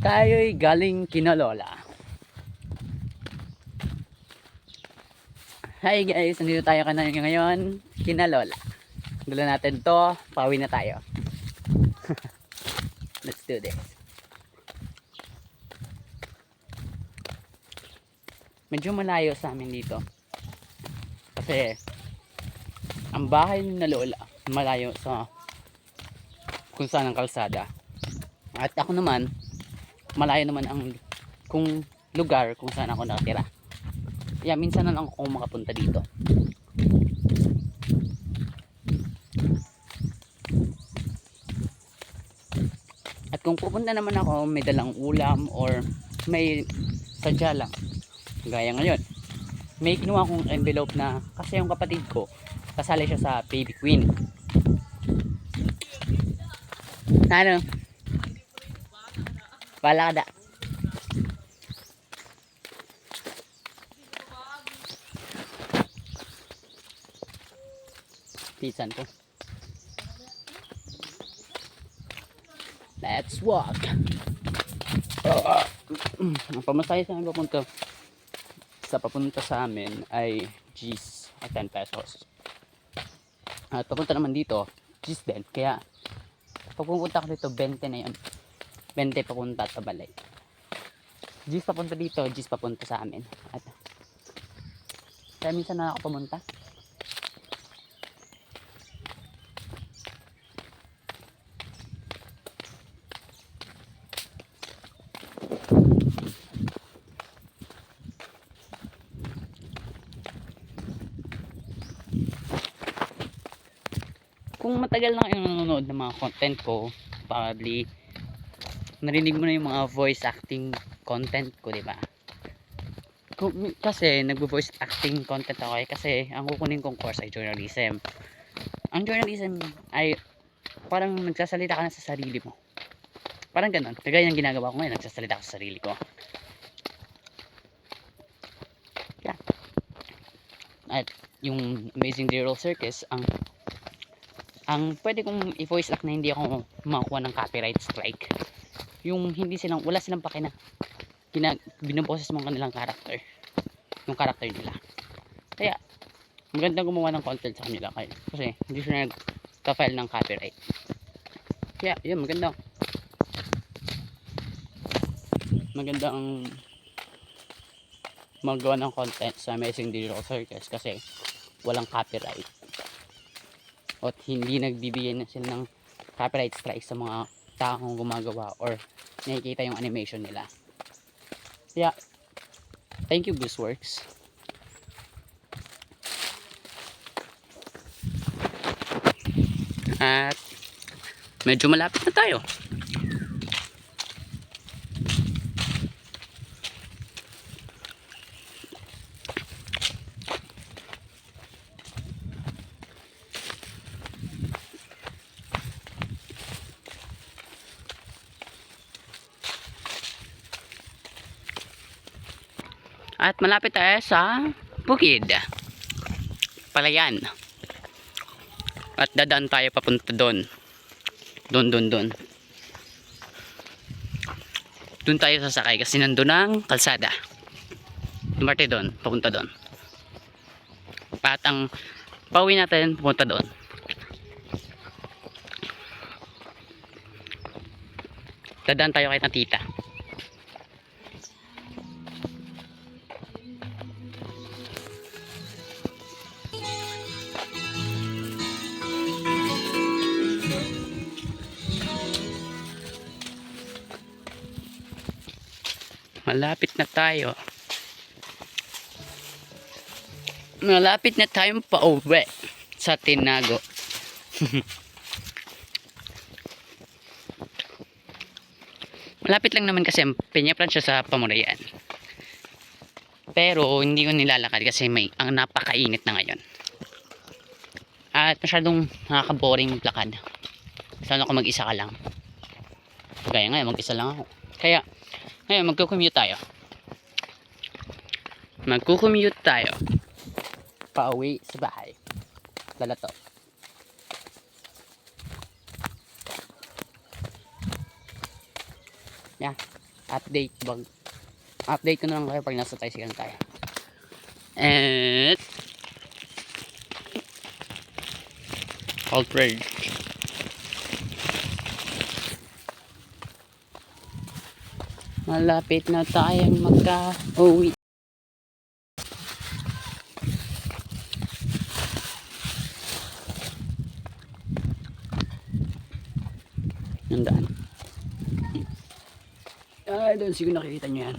Tayo'y galing kina Lola. Hi guys, nandito tayo ngayon kina Lola. Dala natin to, pauwi na tayo. Let's do this. Medyo malayo sa amin dito. Kasi ang bahay ni na Lola malayo sa kung saan ang kalsada. At ako naman, malayo naman ang kung lugar kung saan ako nakatira. Kaya minsan na lang ako makapunta dito. At kung pupunta naman ako, may dalang ulam or may sadya lang. Gaya ngayon, may kinuha kong envelope na kasi yung kapatid ko, kasali siya sa Baby Queen. Ano? Wala ka da. Pisan ko. Let's walk. Ang pamasahe sa amin papunta sa amin ay G's at 10 pesos. At papunta naman dito, G's din. Kaya pag pupunta ko dito, 20 na yun. 20 papunta at pabalik. G's papunta dito, G's papunta sa amin. At kaya minsan na ako pumunta. Kung matagal na kayong nanonood ng mga content ko, probably narinig mo na yung mga voice acting content ko, di ba? Kasi nagvo-voice acting content ako kasi ang kukunin kong course ay journalism. Ang journalism ay parang nagsasalita ka na sa sarili mo. Parang ganun. Kagaya ng ginagawa ko ngayon, nagsasalita ako sa sarili ko. Yeah. At yung Amazing Zero Circus, ang pwede kong i-voice act na hindi ako makakuha ng copyright strike. Yung wala silang pake na binuboses mo ang kanilang character. Yung character nila. Kaya, magandang gumawa ng content sa kanila kasi hindi sila nag-file ng copyright. Kaya, yun, maganda ang magawa ng content sa Amazing Zero Circus kasi walang copyright. At hindi nagbibigay na sila ng copyright strike sa mga taong gumagawa or nakikita yung animation nila. Kaya, thank you Gooseworks. At medyo malapit na tayo. At malapit tayo sa bukid. Palayan. At dadaan tayo papunta doon. Doon. Doon tayo sasakay kasi nandun ang kalsada. Dumarte doon, papunta doon. At ang pauwi natin papunta doon. Dadaan tayo kahit na tita. Malapit na tayo. Malapit na tayong pauwi sa Tinago. Malapit lang naman kasi Peña siya sa Pamurayan. Pero hindi ko nilalakad kasi ang napakainit na ngayon. At masyadong nakaka-boring maglakad. Sana ako mag-isa ka lang. Kaya ngayon mag-isa lang ako. Kaya ngayon magko-commute tayo. Pauwi sa bahay. Lalato. Yeah. update ko na lang kayo pag nasa tricycle tayo. And Alfred, malapit na tayong magka-uwi. Yung daan. Doon siguro nakikita nyo yan.